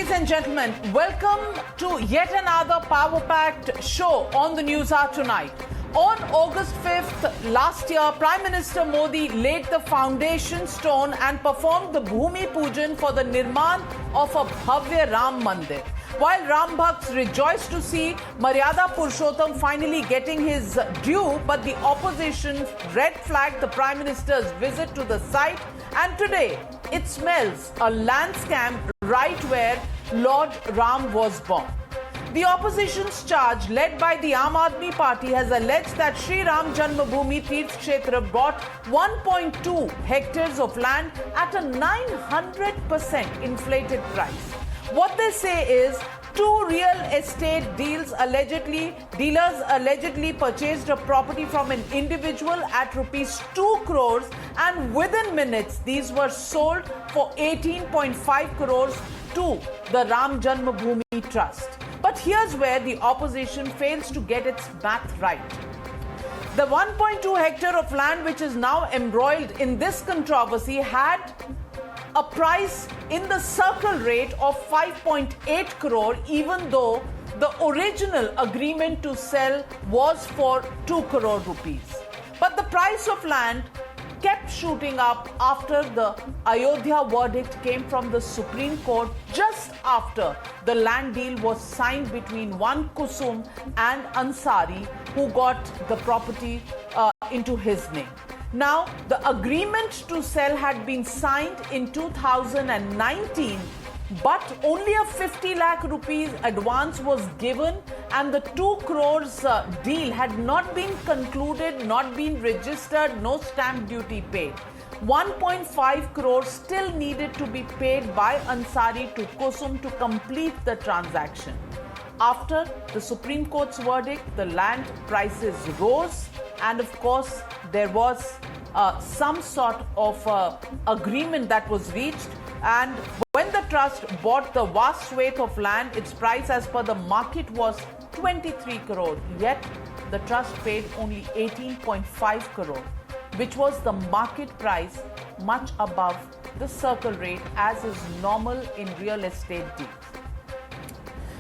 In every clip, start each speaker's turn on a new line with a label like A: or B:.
A: Ladies and gentlemen, welcome to yet another power-packed show on the News Hour tonight. On August 5th last year, Prime Minister Modi laid the foundation stone and performed the Bhumi Pujan for the Nirman of a Bhavya Ram Mandir. While Ram Bhakts rejoiced to see Maryada Purushottam finally getting his due, but the opposition red flagged the Prime Minister's visit to the site, and today it smells a land scam right where Lord Ram was born. The opposition's charge, led by the Aam Aadmi Party, has alleged that Shri Ram Janmabhoomi Teerth Kshetra bought 1.2 hectares of land at a 900% inflated price. What they say is two real estate dealers allegedly purchased a property from an individual at rupees 2 crores, and within minutes these were sold for 18.5 crores to the Ram Janmabhoomi Trust. But here's where the opposition fails to get its math right. The 1.2 hectare of land which is now embroiled in this controversy had a price in the circle rate of 5.8 crore, even though the original agreement to sell was for 2 crore rupees. But the price of land kept shooting up after the Ayodhya verdict came from the Supreme Court just after the land deal was signed between one Kusum and Ansari, who got the property into his name. Now, the agreement to sell had been signed in 2019, but only a 50 lakh rupees advance was given, and the 2 crores deal had not been concluded, not been registered, no stamp duty paid. 1.5 crores still needed to be paid by Ansari to Kusum to complete the transaction. After the Supreme Court's verdict, the land prices rose, and of course there was some sort of agreement that was reached, and when the trust bought the vast swathe of land, its price as per the market was 23 crore, yet the trust paid only 18.5 crore, which was the market price, much above the circle rate as is normal in real estate deals.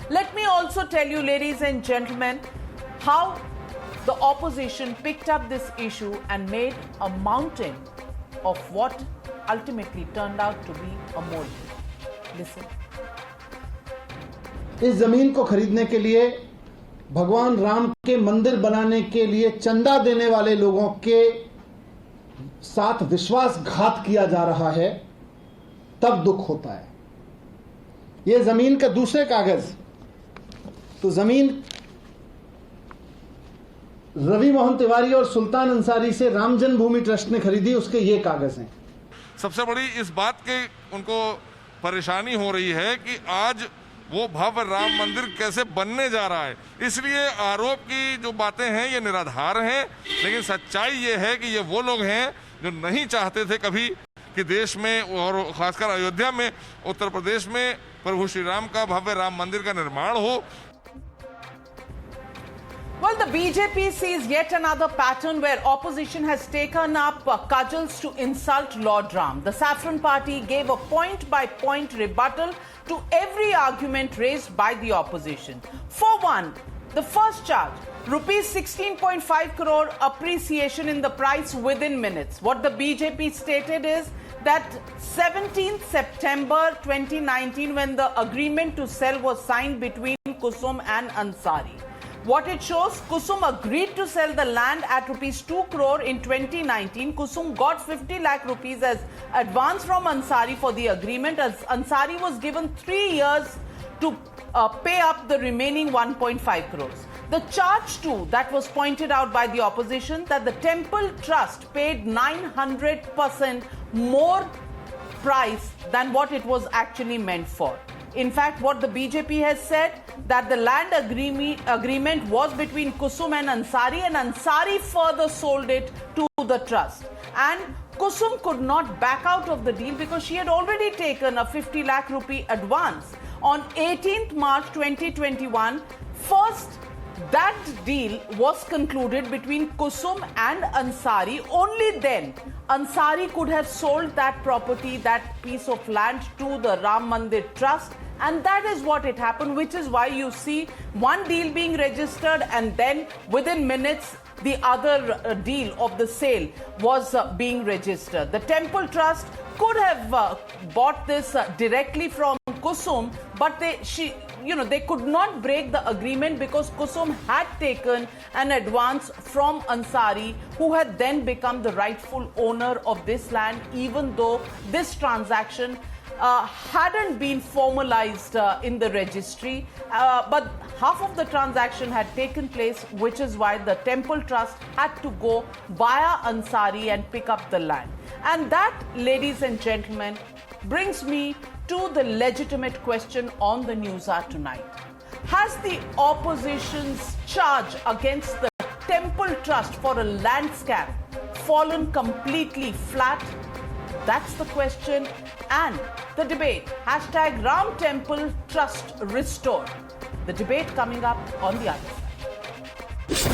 A: Let me also tell you, ladies and gentlemen, how the opposition picked up this issue and made a mountain of what ultimately turned out to be a molehill. Listen.
B: इस जमीन को खरीदने के लिए, भगवान राम के मंदिर बनाने के लिए चंदा देने वाले लोगों के साथ विश्वासघात किया जा रहा है, तब दुख होता है। ये जमीन का दूसरे कागज, तो जमीन रवि मोहन तिवारी और सुल्तान अंसारी से राम जन्मभूमि ट्रस्ट ने खरीदी, उसके ये कागज हैं।
C: सबसे बड़ी इस बात के उनको परेशानी हो रही है कि आज वो भव्य राम मंदिर कैसे बनने जा रहा है, इसलिए आरोप की जो बातें हैं ये निराधार हैं। लेकिन सच्चाई ये है कि ये वो लोग हैं जो नहीं चाहते थे कभी कि देश में और खासकर अयोध्या में, उत्तर प्रदेश में प्रभु श्री राम का भव्य राम मंदिर का निर्माण हो।
A: Well, the BJP sees yet another pattern where opposition has taken up cudgels to insult Lord Ram. The Saffron Party gave a point-by-point rebuttal to every argument raised by the opposition. For one, the first charge, rupees 16.5 crore appreciation in the price within minutes. What the BJP stated is that 17th September 2019, when the agreement to sell was signed between Kusum and Ansari. What it shows, Kusum agreed to sell the land at rupees 2 crore in 2019. Kusum got 50 lakh rupees as advance from Ansari for the agreement, as Ansari was given 3 years to pay up the remaining 1.5 crores. The charge too that was pointed out by the opposition, that the temple trust paid 900% more price than what it was actually meant for. In fact, what the BJP has said, that the land agreement was between Kusum and Ansari further sold it to the trust. And Kusum could not back out of the deal because she had already taken a 50 lakh rupee advance. On 18th March 2021, first that deal was concluded between Kusum and Ansari. Only then Ansari could have sold that property, that piece of land, to the Ram Mandir Trust. And that is what it happened, which is why you see one deal being registered and then within minutes the other deal of the sale was being registered. The Temple Trust could have bought this directly from Kusum, but they could not break the agreement because Kusum had taken an advance from Ansari, who had then become the rightful owner of this land, even though this transaction hadn't been formalized in the registry, but half of the transaction had taken place, which is why the Temple Trust had to go via Ansari and pick up the land. And that, ladies and gentlemen, brings me to the legitimate question on the News Hour tonight. Has the opposition's charge against the Temple Trust for a land scam fallen completely flat? That's the question and the debate. Hashtag Ram Temple Trust Restored. The debate coming up on the other side.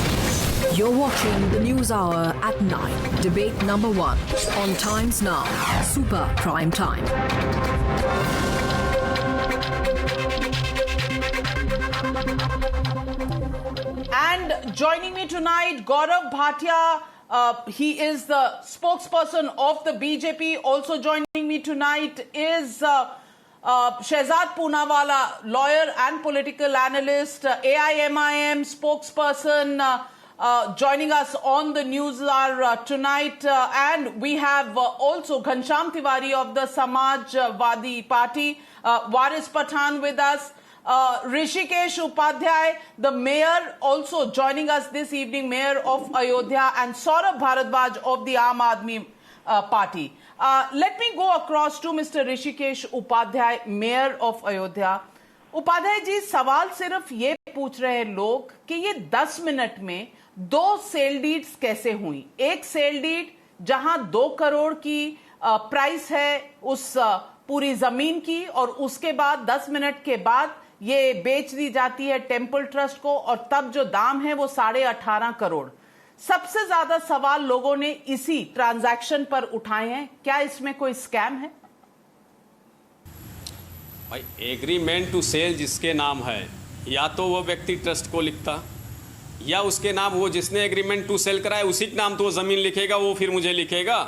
D: You're watching the News Hour at 9. Debate number 1 on Times Now. Super Prime Time.
A: And joining me tonight, Gaurav Bhatia. He is the spokesperson of the BJP. Also joining me tonight is Shehzad Poonawalla, lawyer and political analyst, AIMIM spokesperson, joining us on the News Hour tonight. And we have also Ghanshyam Tiwari of the Samajwadi Party, Waris Pathan with us. Rishikesh Upadhyay, the mayor, also joining us this evening, mayor of Ayodhya, and Saurabh Bharadwaj of the Aam Aadmi Party. Let me go across to Mr. Rishikesh Upadhyay, mayor of Ayodhya. Upadhyay ji, सवाल सिर्फ ये पूछ रहे हैं लोग कि ये 10 minute में 2 सेल डीड्स कैसे हुई। एक सेल डीड जहां 2 करोड़ की प्राइस है उस पूरी जमीन की, और उसके बाद 10 मिनट के बाद ये बेच दी जाती है टेम्पल ट्रस्ट को, और तब जो दाम है वो 18.5 करोड़। सबसे ज्यादा सवाल लोगों ने इसी ट्रांजैक्शन पर उठाए हैं। क्या इसमें कोई स्कैम है?
E: भाई, एग्रीमेंट टू सेल जिसके नाम है, या तो वो व्यक्ति ट्रस्ट को लिखता, या उसके नाम वो जिसने एग्रीमेंट टू सेल कराया उसी के नाम तो वो जमीन लिखेगा, वो फिर मुझे लिखेगा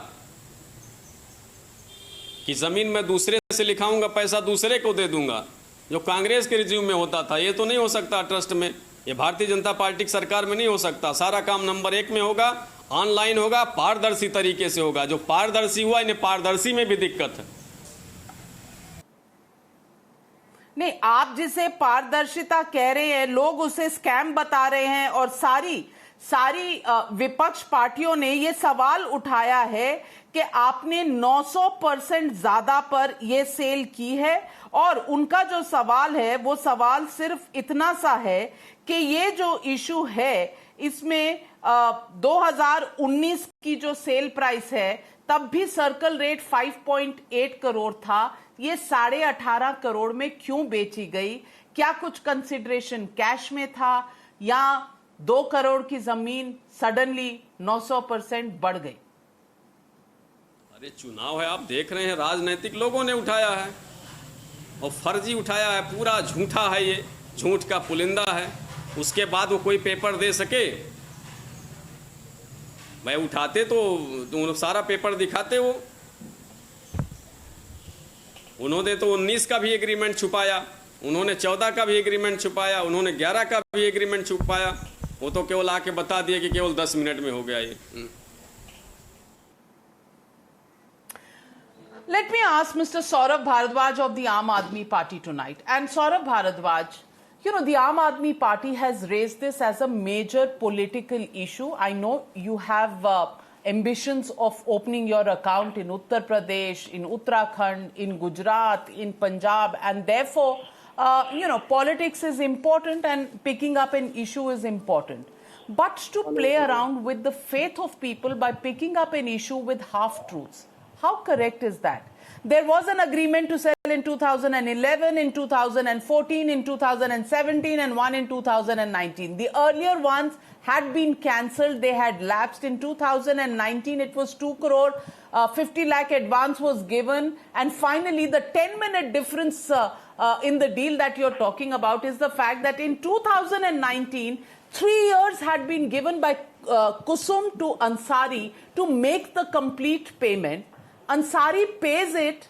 E: कि जमीन मैं दूसरे से लिखाऊंगा, पैसा दूसरे को दे दूंगा, जो कांग्रेस के रिज्यूम में होता था। ये तो नहीं हो सकता ट्रस्ट में, ये भारतीय जनता पार्टी की सरकार में नहीं हो सकता। सारा काम नंबर 1 में होगा, ऑनलाइन होगा, पारदर्शी तरीके से होगा। जो पारदर्शी हुआ, इन्हें पारदर्शी में भी दिक्कत है।
A: नहीं, आप जिसे पारदर्शिता कह रहे हैं, लोग उसे स्कैम बता रहे हैं, और सारी विपक्ष पार्टियों ने ये सवाल उठाया है कि आपने 900% ज्यादा पर ये सेल की है, और उनका जो सवाल है वो सवाल सिर्फ इतना सा है कि ये जो इशू है इसमें 2019 की जो सेल प्राइस है तब भी सर्कल रेट 5.8 करोड़ था, ये 18.5 करोड़ में क्यों बेची गई? क्या कुछ कंसिडरेशन कैश में था, या 2 करोड़ की जमीन सडनली 900% बढ़ गई?
E: अरे चुनाव है, आप देख रहे हैं, राजनीतिक लोगों ने उठाया है और फर्जी उठाया है, पूरा झूठा है, ये झूठ का पुलिंदा है। उसके बाद वो कोई पेपर दे सके? मैं उठाते तो सारा पेपर दिखाते वो। उन्होंने तो 19 का भी एग्रीमेंट छुपाया, उन्होंने 14 का भी एग्रीमेंट छुपाया, उन्होंने 11 का भी एग्रीमेंट छुपाया। वो तो केवल आके बता दिए कि केवल 10 मिनट में हो गया ये।
A: Let me ask Mr. Saurabh Bharadwaj of the Aam Aadmi Party tonight. And Saurabh Bharadwaj, you know, the Aam Aadmi Party has raised this as a major political issue. I know you have ambitions of opening your account in Uttar Pradesh, in Uttarakhand, in Gujarat, in Punjab, and therefore, politics is important and picking up an issue is important. But to play around with the faith of people by picking up an issue with half-truths, how correct is that? There was an agreement to sell in 2011, in 2014, in 2017, and one in 2019. The earlier ones had been cancelled. They had lapsed. In 2019, it was 2 crore, 50 lakh advance was given. And finally, the 10-minute difference in the deal that you're talking about is the fact that in 2019, 3 years had been given by Kusum to Ansari to make the complete payment. Ansari pays it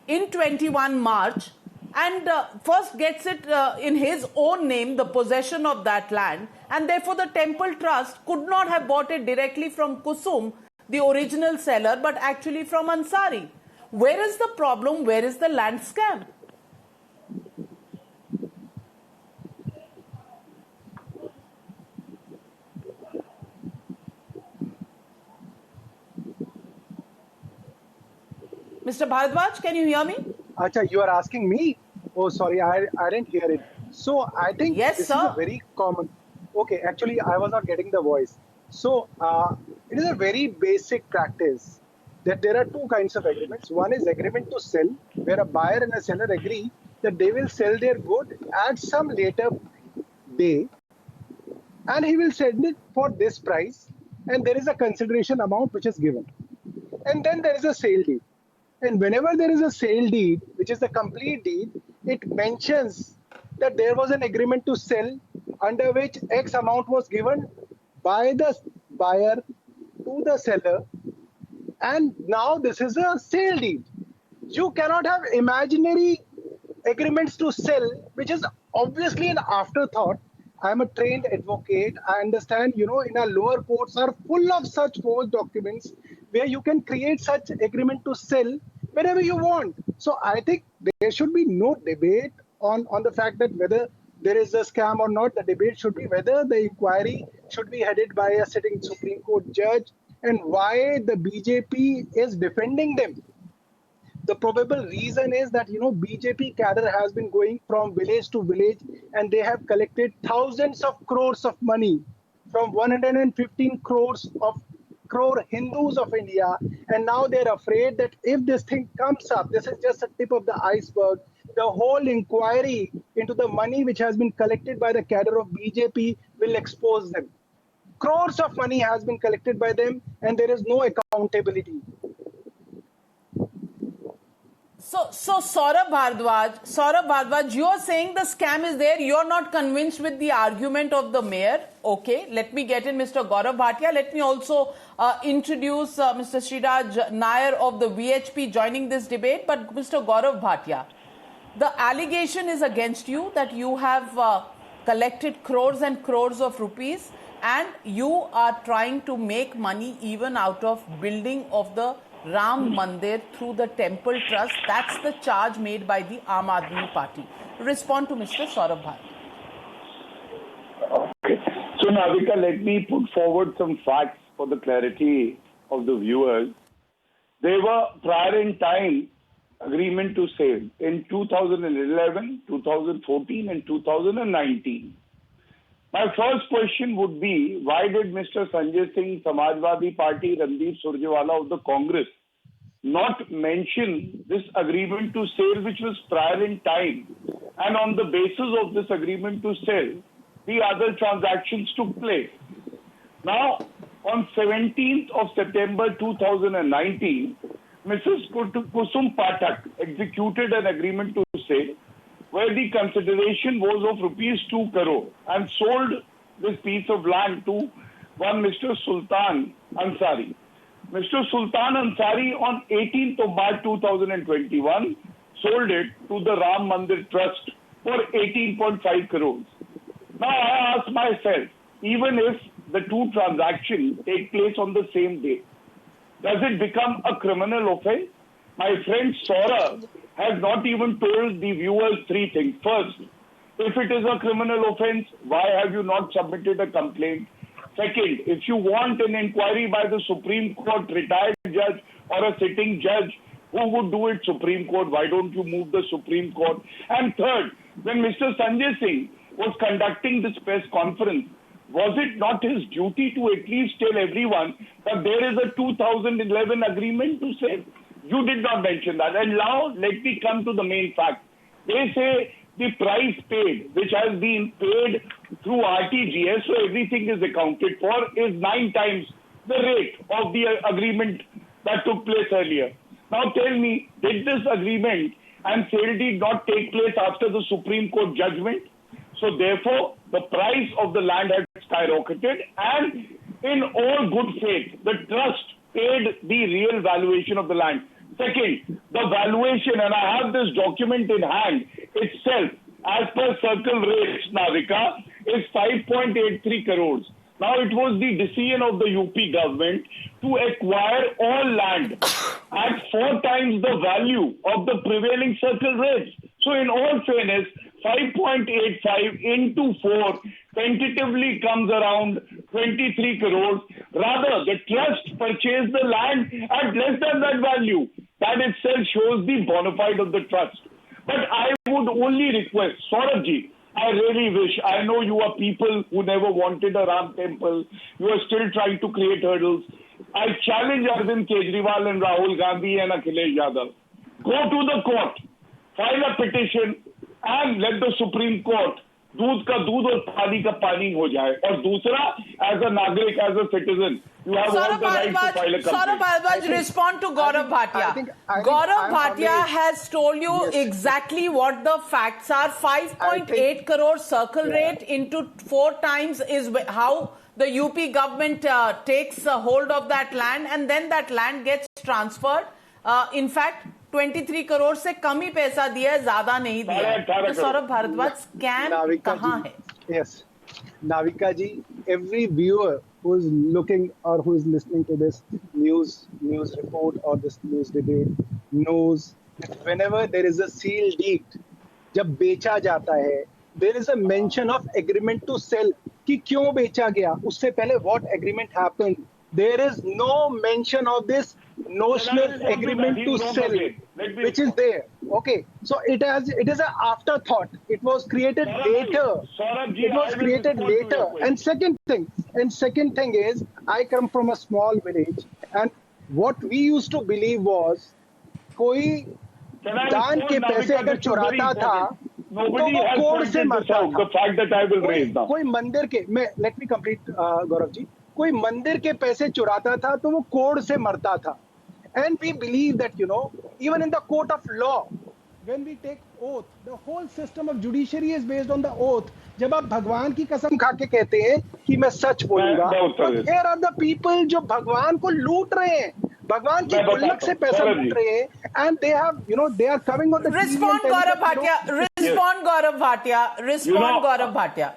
A: in 21 March and first gets it in his own name, the possession of that land, and therefore the temple trust could not have bought it directly from Kusum, the original seller, but actually from Ansari. Where is the problem? Where is the land scam? Mr. Bharadwaj, can you hear me?
F: Acha, you are asking me? Oh, sorry, I didn't hear it. So I think
A: Yes,
F: this
A: sir.
F: is a very common. Okay, actually, I was not getting the voice. So it is a very basic practice that there are two kinds of agreements. One is agreement to sell, where a buyer and a seller agree that they will sell their good at some later day, and he will sell it for this price, and there is a consideration amount which is given. And then there is a sale deed. And whenever there is a sale deed, which is the complete deed, it mentions that there was an agreement to sell under which X amount was given by the buyer to the seller. And now this is a sale deed. You cannot have imaginary agreements to sell, which is obviously an afterthought. I'm a trained advocate. I understand, in our lower courts are full of such forged documents where you can create such agreement to sell whenever you want. So I think there should be no debate on the fact that whether there is a scam or not. The debate should be whether the inquiry should be headed by a sitting Supreme Court judge and why the BJP is defending them. The probable reason is that, BJP cadre has been going from village to village and they have collected thousands of crores of money from 115 crore Hindus of India. And now they're afraid that if this thing comes up, this is just a tip of the iceberg. The whole inquiry into the money which has been collected by the cadre of BJP will expose them. Crores of money has been collected by them and there is no accountability.
A: So Saurabh Bharadwaj, you are saying the scam is there. You are not convinced with the argument of the mayor. Okay, let me get in Mr. Gaurav Bhatia. Let me also introduce Mr. Sriraj Nair of the VHP joining this debate. But Mr. Gaurav Bhatia, the allegation is against you that you have collected crores and crores of rupees and you are trying to make money even out of building of the Ram Mandir through the Temple Trust. That's the charge made by the Aam Aadmi Party. Respond to Mr. Saurabh Bhatia.
G: Okay. So, Navika, let me put forward some facts for the clarity of the viewers. There were prior in time agreement to sale in 2011, 2014 and 2019. My first question would be, why did Mr. Sanjay Singh, Samajwadi Party, Randeep Surjewala of the Congress not mention this agreement to sale which was prior in time? And on the basis of this agreement to sell, the other transactions took place. Now, on 17th of September 2019, Mrs. Kusum Pathak executed an agreement to sale where the consideration was of rupees 2 crore and sold this piece of land to one Mr. Sultan Ansari. Mr. Sultan Ansari on 18th of March 2021 sold it to the Ram Mandir Trust for 18.5 crores. Now I ask myself, even if the two transactions take place on the same day, does it become a criminal offense? My friend Saurabh has not even told the viewers three things. First, if it is a criminal offense, why have you not submitted a complaint? Second, if you want an inquiry by the Supreme Court retired judge or a sitting judge, who would do it? Supreme Court. Why don't you move the Supreme Court? And third, when Mr. Sanjay Singh was conducting this press conference, was it not his duty to at least tell everyone that there is a 2011 agreement to sell? You did not mention that. And now let me come to the main fact. They say the price paid, which has been paid through RTGS, so everything is accounted for, is 9 times the rate of the agreement that took place earlier. Now tell me, did this agreement and sale deed not take place after the Supreme Court judgment? So therefore, the price of the land had skyrocketed, and in all good faith, the trust paid the real valuation of the land. Second, the valuation, and I have this document in hand itself, as per circle rates, Navika, is 5.83 crores. Now, it was the decision of the UP government to acquire all land at 4 times the value of the prevailing circle rates. So, in all fairness, 5.85 into 4 tentatively comes around 23 crores. Rather, the trust purchased the land at less than that value. That itself shows the bona fide of the trust. But I would only request, Saurabhji, I really wish, I know you are people who never wanted a Ram temple. You are still trying to create hurdles. I challenge Arvind Kejriwal and Rahul Gandhi and Akhilesh Yadav. Go to the court, file a petition, and let the Supreme Court दूध का दूध और पानी का पानी हो जाए. और दूसरा, as a Nagrik, as a citizen, you have all the right to file a complaint.
A: Saurabh Bharadwaj, respond to Gaurav Bhatia. Gaurav Bhatia has told you exactly what the facts are. 5.8 crore circle rate into 4 times is how the UP government takes hold of that land, and then that land gets transferred. In fact, 23 crore से कम ही पैसा दिया है, ज्यादा नहीं दिया है. तो Saurabh Bhardwaj, scam कहाँ है?
F: Yes, Navika ji, every viewer who is looking or who is listening to this news report or this news debate knows that whenever there is a seal deed, जब बेचा जाता है, there is a mention of agreement to sell. कि क्यों बेचा गया? उससे पहले what agreement happened? There is no mention of this notional agreement to sell, which is there. Okay, so it is an afterthought. It was created later. It was created later. And second thing is, I come from a small village, and what we used to believe was, कोई दान के पैसे अगर चुराता था, तो वो code से मरता था.
G: The fact that I will raise now.
F: कोई मंदिर के, let me complete, Gaurav ji. कोई मंदिर के पैसे चुराता था तो वो कोड से मरता था. And we believe that, even in the court of law, when we take oath, the whole system of judiciary is based on the oath. जब आप भगवान की कसम खा के कहते हैं कि मैं सच बोलूंगा, तो here are the people जो भगवान को लूट रहे हैं, भगवान की गुल्लक से पैसा लूट रहे हैं, and they have, they are coming on the
A: Respond, Gaurav Bhatia. Respond, Gaurav Bhatia. Respond, Gaurav Bhatia.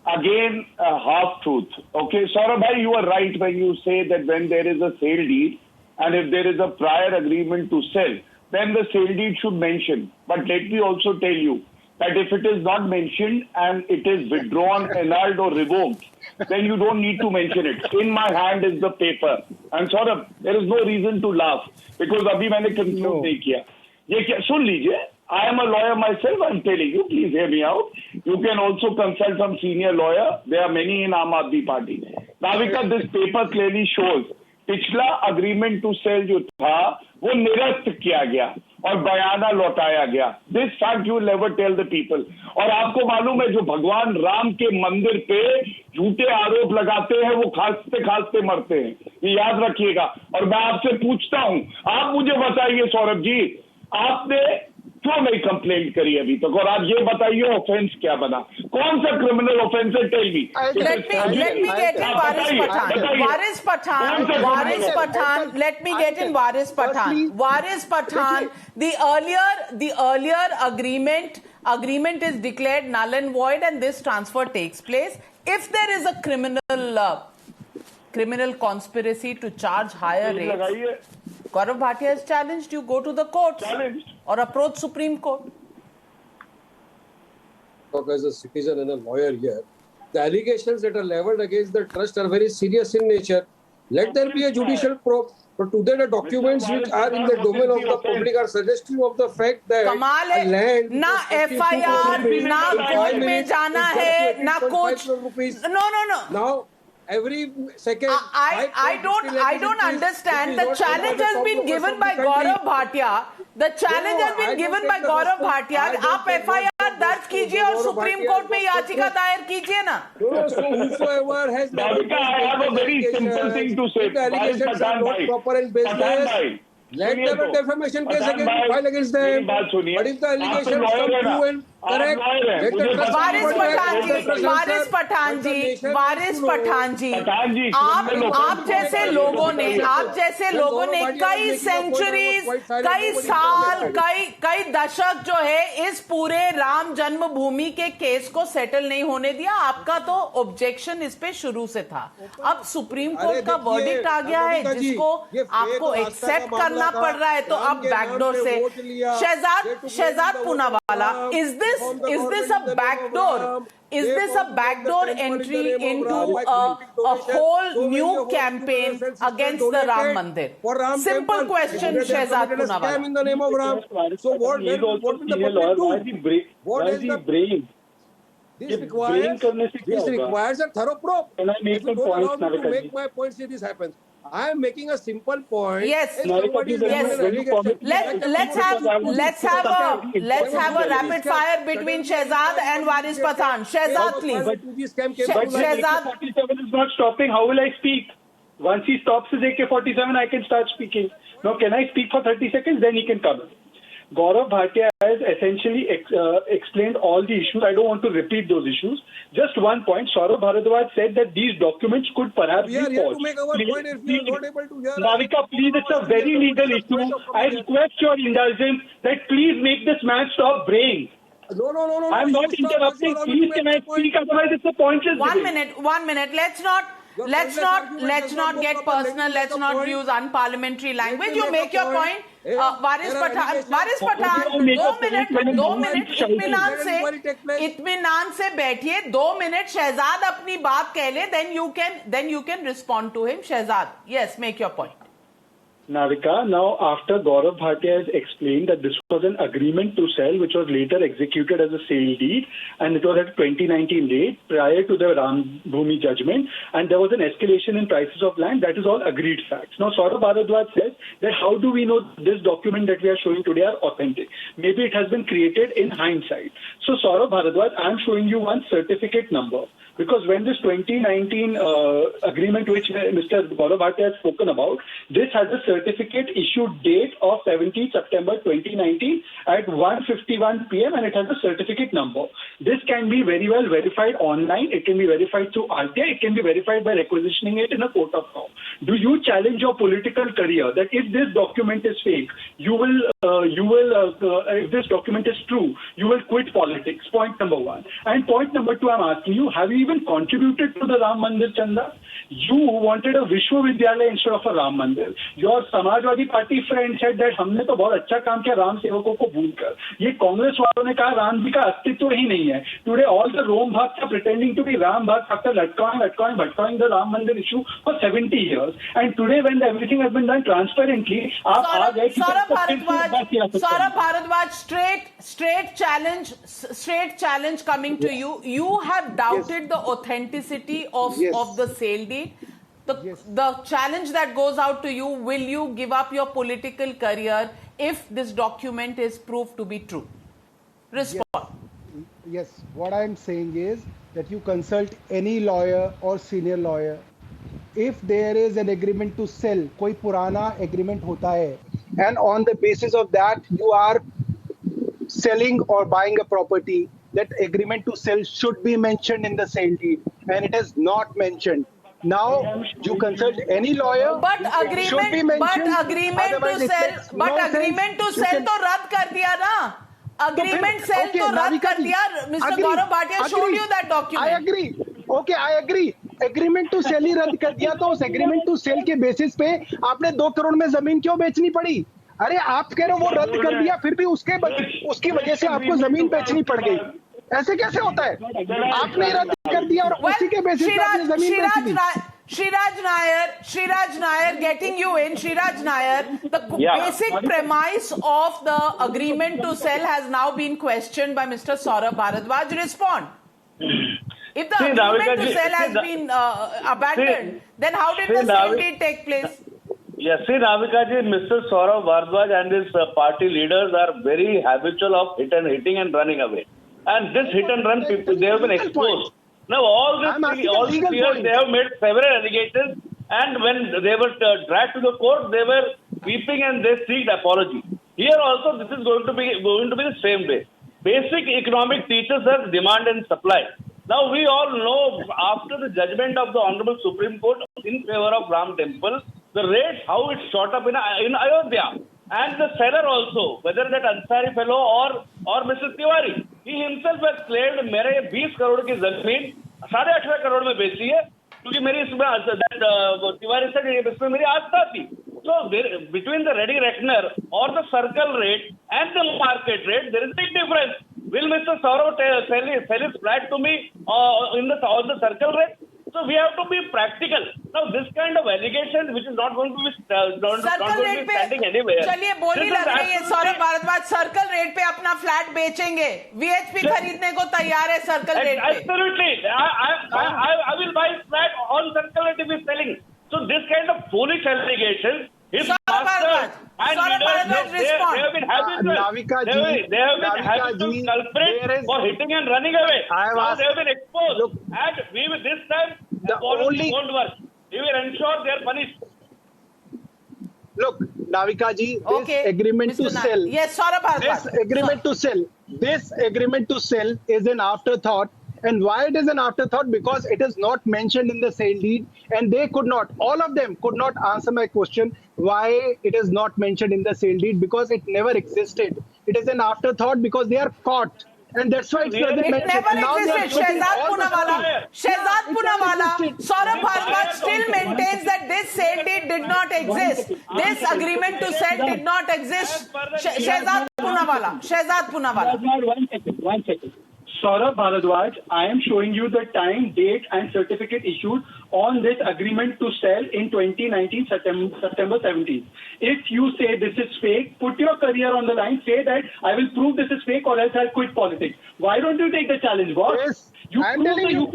G: Again, a half truth. Okay, Saurabh bhai, you are right when you say that when there is a sale deed and if there is a prior agreement to sell, then the sale deed should mention. But let me also tell you that if it is not mentioned and it is withdrawn, annulled or revoked, then you don't need to mention it. In my hand is the paper. And Saurabh, there is no reason to laugh because abhi maine conclude nahi kiya. Ye kya? Sun lijiye. I am a lawyer myself, I am telling you, please hear me out. You can also consult some senior lawyer. There are many in Aam Aadmi Party. Navika, this paper clearly shows पिछला agreement to sell जो था वो निरस्त किया गया और बयाना लौटाया गया. This fact you will never tell the people. और आपको मालूम है जो भगवान राम के मंदिर पे झूठे आरोप लगाते हैं वो खांसते खांसते मरते हैं, ये याद रखिएगा. और मैं आपसे पूछता हूँ, आप मुझे बताइए सौरभ जी, आपने क्यों नहीं कंप्लेंट करी अभी तक? और आप ये बताइए ऑफेंस क्या बना, कौन सा क्रिमिनल ऑफेंस है? Tell me.
A: Let me get in Waris Pathan. Let me get in Waris Pathan. Waris Pathan, the earlier agreement is declared null and void, and this transfer takes place. If there is a criminal conspiracy to charge higher rates, Gaurav Bhatia has challenged you, go to the courts or approach Supreme Court.
H: As a citizen and a lawyer here, the allegations that are leveled against the trust are very serious in nature. Let there be a judicial probe. But today the documents which are in the domain of the public are suggestive of the fact that land
A: ना FIR, ना court में जाना है, ना कुछ. No.
H: Now, every second.
A: I don't understand. The challenge has been given by Gaurav Bhatia. The challenge has been given by Gaurav Bhatia. आप FIR दर्ज कीजिए और सुप्रीम कोर्ट में याचिका दायर कीजिए ना.
H: No, so whosoever has
G: Radhika, I have a very simple thing to say.
H: if the allegations are not proper and baseless, let them a defamation case file against them. But if the allegations come true and correct, let the trust
A: वारिस पठान जी, आप जैसे लोगों ने कई centuries, कई साल, कई दशक जो है इस पूरे राम जन्मभूमि के केस को सेटल नहीं होने दिया. आपका तो ऑब्जेक्शन इस पे शुरू से था. अब सुप्रीम कोर्ट का वर्डिक्ट आ गया है जिसको आपको एक्सेप्ट करना पड़ रहा है, तो अब बैकडोर से Shehzad Poonawalla, is this a backdoor? Is this a backdoor entry into a whole new campaign against the Ram Mandir? Simple question, Shehzad Poonawala.
H: In the name of Ram. So what will the public do? What is the brain? This requires a thorough probe.
G: Can I make
H: some
G: points,
H: to make my point, see this happens. I am making a simple point.
A: Yes.
H: Yes.
A: Let's have a rapid fire between Shehzad and Waris Pathan. Shehzad, please.
G: Shehzad 47 is not stopping. How will I speak? Once he stops his AK-47, I can start speaking. Now, can I speak for 30 seconds? Then he can come. Gaurav Bhatia has essentially explained all the issues. I don't want to repeat those issues. Just one point. Saurabh Bharadwaj said that these documents could perhaps be forged.
H: We are here to make our point. If you are not able to hear,
G: Navika, please, it's a very legal issue. I request your indulgence that please make this man stop braying.
H: No.
G: I'm not interrupting. Please, can I speak? Otherwise, it's a pointless debate.
A: One minute. Let's not get personal. Let's not use unparliamentary language. You make your point. Waris Pathan, 2 minute इत्मीनान से बैठिए. 2 minute Shahzad अपनी बात कह ले, then you can respond to him. Shehzad, yes, make your point.
G: Navika, now after Gaurav Bhatia has explained that this was an agreement to sell which was later executed as a sale deed, and it was at 2019 date prior to the Ram Bhumi judgment, and there was an escalation in prices of land. That is all agreed facts. Now Saurabh Bharadwaj says that how do we know this document that we are showing today are authentic? Maybe it has been created in hindsight. So Saurabh Bharadwaj, I am showing you one certificate number. Because when this 2019 agreement which Mr. Gaurav Bhatia has spoken about, this has a certificate issued date of 17th September 2019 at 1:51 p.m. and it has a certificate number. This can be very well verified online. It can be verified through RTI. It can be verified by requisitioning it in a court of law. Do you challenge your political career that if this document is fake, if this document is true, you will quit politics? Point number one. And point number two, I'm asking you, have you even contributed to the Ram Mandir Chanda? You wanted a Vishwavidyalaya instead of a Ram Mandir. Your Samajwadi Party friend said that हमने तो बहुत अच्छा काम किया राम सेवकों को भूलकर. ये कांग्रेस वालों ने कहा राम जी का अस्तित्व ही नहीं है. Today all the Rom Bhakts are pretending to be Ram Bhakts after bhatkawing the Ram Mandir issue for 70 years. And today when everything has been done transparently, आप आ गए कि
A: Saurabh Bharadwaj, straight challenge coming to you. You have doubted the authenticity of the sale deed. The challenge that goes out to you, will you give up your political career if this document is proved to be true? Respond.
F: Yes, what I am saying is that you consult any lawyer or senior lawyer. If there is an agreement to sell, कोई पुराना agreement होता है, and on the basis of that you are selling or buying a property, that agreement to sell should be mentioned in the sale deed, and it is not mentioned. Now you consult any lawyer.
A: But agreement to sell तो रद्द कर दिया ना. Agreement sell तो रद्द कर दिया. Mr. Gaurav Bhatia showed you that document.
F: I agree. Okay, I agree. Agreement to sale ही रद्द कर दिया, तो उस एग्रीमेंट टू सेल के बेसिस पे आपने 2 करोड़ में जमीन क्यों बेचनी पड़ी? अरे आप कह रहे हो वो रद्द कर दिया, फिर भी उसकी वजह से आपको जमीन बेचनी पड़ गई. ऐसे कैसे होता है? आपने रद्द कर दिया और उसी के बेसिस पे आपने जमीन बेच दी.
A: Sriraj Nair, getting you in. Sriraj Nair, the basic premise of the agreement to sell has now been questioned by Mr. Saurabh Bharadwaj. Respond. If the
I: See,
A: agreement
I: Navika
A: to
I: ji,
A: sell has been abandoned, then how did the sale deed take place?
I: Yes, see, Navika ji, Mr. Saurabh Bharadwaj and his party leaders are very habitual of hitting and running away. And this hit and run people, they have been exposed. Now, all these years, they have made several allegations, and when they were dragged to the court, they were weeping and they seeked apology. Here also, this is going to be the same way. Basic economic teaches us demand and supply. Now, we all know after the judgment of the Honorable Supreme Court in favor of Ram Temple, the rate, how it shot up in Ayodhya. And the seller also, whether that Ansari fellow or Mr. Tiwari, he himself has claimed मेरे 20 करोड़ की जमीन 18.5 करोड़ में बेची है क्योंकि मेरी इसमें तिवारी से इसमें मेरी आस्था थी. So between the ready reckoner or the circle rate and the market rate, there is a big difference. Will Mr. Saurabh sell his flat to me on the circle rate? So we have to be practical. Now this kind of allegation, which is not going to be standing anywhere.
A: चलिए बोली लग रही है Saurabh Bhardwaj circle rate पे अपना flat बेचेंगे. VHP खरीदने को तैयार है सर्कल रेट पे.
I: Absolutely, I will buy flat on circle rate if he's selling. So this kind of foolish allegations. His master and leaders, they have been habitual culprits for hitting and running away. Now they have been exposed. And we will this time, the apology won't work. We will ensure they are punished.
F: Look, Navika ji, this agreement to sell.
A: Yes, Saurabh Bharadwaj.
F: This agreement to sell is an afterthought. And why it is an afterthought? Because it is not mentioned in the sale deed, and they could not, all of them could not answer my question why it is not mentioned in the sale deed, because it never existed. It is an afterthought because they are caught, and that's why it's
A: It never existed. Shehzad Poonawala, Saurabh Bharadwaj still maintains that this sale deed did not exist. This agreement to sell did not exist. Shehzad Poonawala.
J: One second. Saurabh Bharadwaj, I am showing you the time, date and certificate issued on this agreement to sell in 2019, September 17th. If you say this is fake, put your career on the line, say that I will prove this is fake or else I'll quit politics. Why don't you take the challenge, boss?
F: Yes, I'm telling you,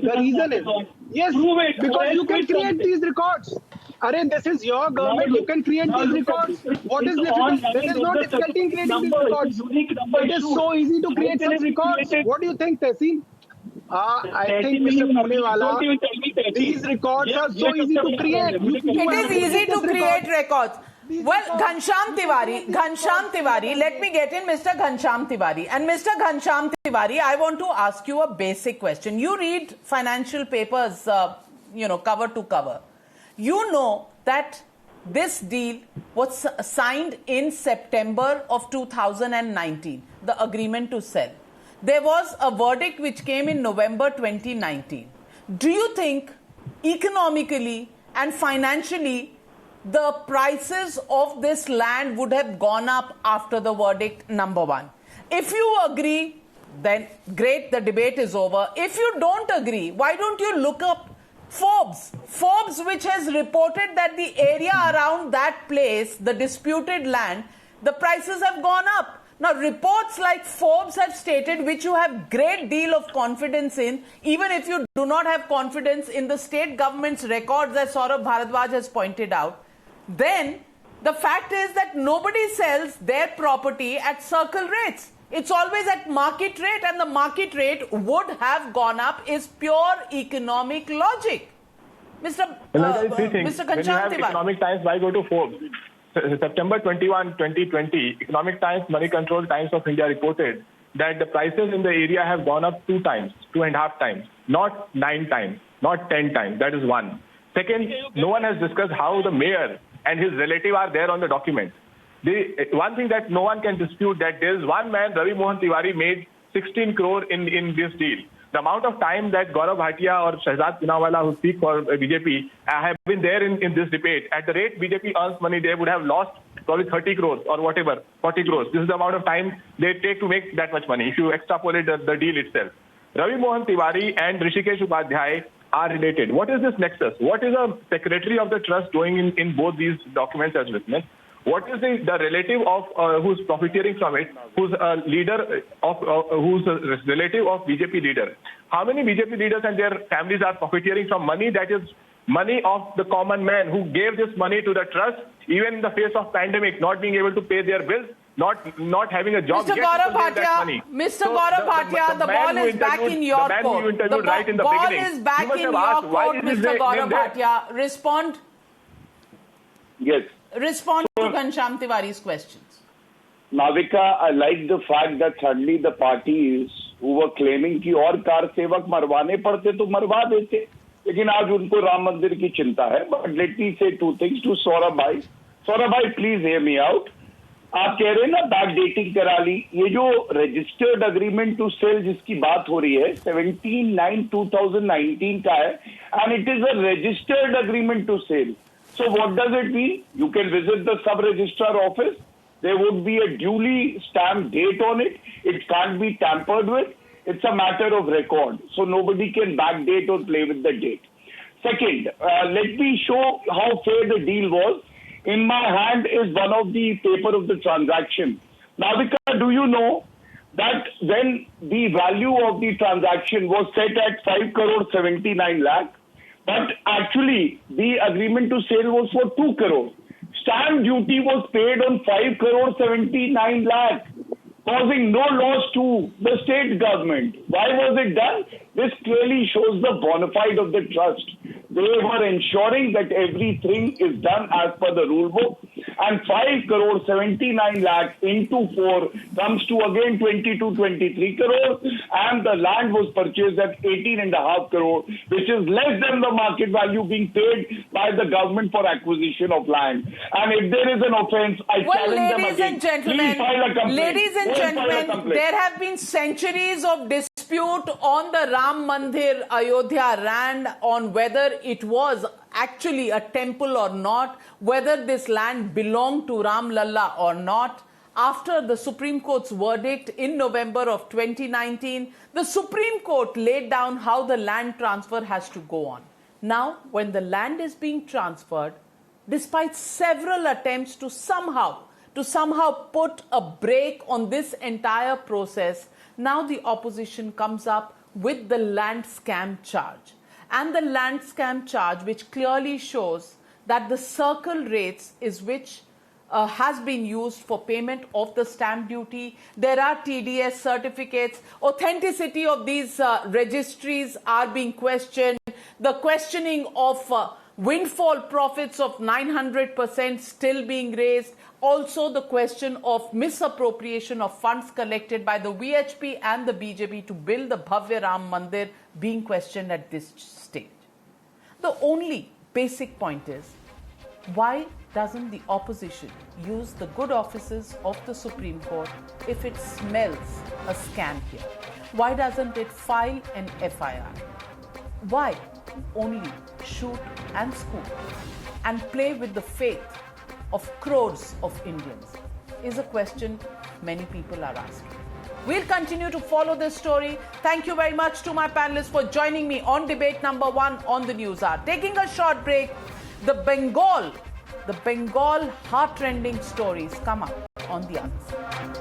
F: the reason is, yes, because you can create these records. This is your government, you can create these records. What is difficult? This is not difficult in creating these records. It is so easy to create such records. What do you think, Tehseen? I think, Mr. Poonawala, these records are so easy to create.
A: It is easy to create records. Well, Ghanshyam Tiwari, let me get in Mr. Ghanshyam Tiwari. And Mr. Ghanshyam Tiwari, I want to ask you a basic question. You read financial papers, cover to cover. You know that this deal was signed in September of 2019, the agreement to sell. There was a verdict which came in November 2019. Do you think economically and financially the prices of this land would have gone up after the verdict, number one? If you agree, then great, the debate is over. If you don't agree, why don't you look up Forbes, which has reported that the area around that place, the disputed land, the prices have gone up. Now, reports like Forbes have stated, which you have great deal of confidence in, even if you do not have confidence in the state government's records, as Saurabh Bharadwaj has pointed out, then the fact is that nobody sells their property at circle rates. It's always at market rate, and the market rate would have gone up is pure economic logic. Mr. Ghanshyam
K: When you have
A: Tiwari.
K: Economic Times, why go to Forbes? September 21, 2020, Economic Times, Money Control Times of India reported that the prices in the area have gone up 2.5 times, not 9 times, not 10 times. That is one. Second, no one has discussed how the mayor and his relative are there on the document. One thing that no one can dispute, that there is one man, Ravi Mohan Tiwari, made 16 crore in this deal. The amount of time that Gaurav Bhatia or Shehzad Poonawala, who speak for BJP, have been there in this debate. At the rate BJP earns money, they would have lost probably 30 crores or whatever, 40 crores. This is the amount of time they take to make that much money, if you extrapolate the deal itself. Ravi Mohan Tiwari and Rishikesh Upadhyay are related. What is this nexus? What is a secretary of the trust doing in both these documents as witness? What is the relative of who's profiteering from it? Who's a leader of who's a relative of BJP leader? How many BJP leaders and their families are profiteering from money that is money of the common man who gave this money to the trust, even in the face of pandemic, not being able to pay their bills, not having a job?
A: Mr. Gaurav Bhatia, Mr. Gaurav Bhatia, the ball is back in your court. The ball is back in your court, Mr. Gaurav Bhatia. Respond.
G: Yes.
A: Respond to Ghanshyam Tiwari's questions.
G: Navika, I like the fact that suddenly the parties who were claiming कि और car सेवक मरवाने पड़ते तो मरवा देते, लेकिन आज उनको राम मंदिर की चिंता है. But let me say two things to Saurabh bhai. Saurabh bhai, please hear me out. आप कह रहे हैं ना बैक डेटिंग करा ली. ये जो रजिस्टर्ड अग्रीमेंट टू सेल जिसकी बात हो रही है 17/9/2019 का है, and it is a registered agreement to sell. So what does it mean? You can visit the sub-registrar office. There would be a duly stamped date on it. It can't be tampered with. It's a matter of record. So nobody can backdate or play with the date. Second, let me show how fair the deal was. In my hand is one of the paper of the transaction. Navika, do you know that when the value of the transaction was set at 5.79 crore, but actually the agreement to sale was for 2 crore. Stamp duty was paid on 5.79 crore, causing no loss to the state government. Why was it done? This clearly shows the bona fide of the trust. They were ensuring that everything is done as per the rule book, and 5.79 crore into 4 comes to again 22-23 crore, and the land was purchased at 18.5 crore, which is less than the market value being paid by the government for acquisition of land. And if there is an offence, I challenge them again. Please file a complaint.
A: Ladies and gentlemen, there have been centuries of dispute on the Ram Mandir Ayodhya land on whether it was actually a temple or not, whether this land belonged to Ram Lalla or not. After the Supreme Court's verdict in November of 2019, the Supreme Court laid down how the land transfer has to go on. Now, when the land is being transferred, despite several attempts to somehow put a brake on this entire process, now the opposition comes up with the land scam charge. And the land scam charge, which clearly shows that the circle rates is which has been used for payment of the stamp duty. There are TDS certificates. Authenticity of these registries are being questioned. The questioning of windfall profits of 900% still being raised. Also the question of misappropriation of funds collected by the VHP and the BJP to build the Bhavya Ram Mandir being questioned at this stage. The only basic point is, why doesn't the opposition use the good offices of the Supreme Court if it smells a scam here? Why doesn't it file an FIR? Why only shoot and scoop and play with the faith of crores of Indians is a question many people are asking. We'll continue to follow this story. Thank you very much to my panelists for joining me on debate number 1 on the News Hour. Taking a short break, the Bengal heart-rending stories come up on the other side.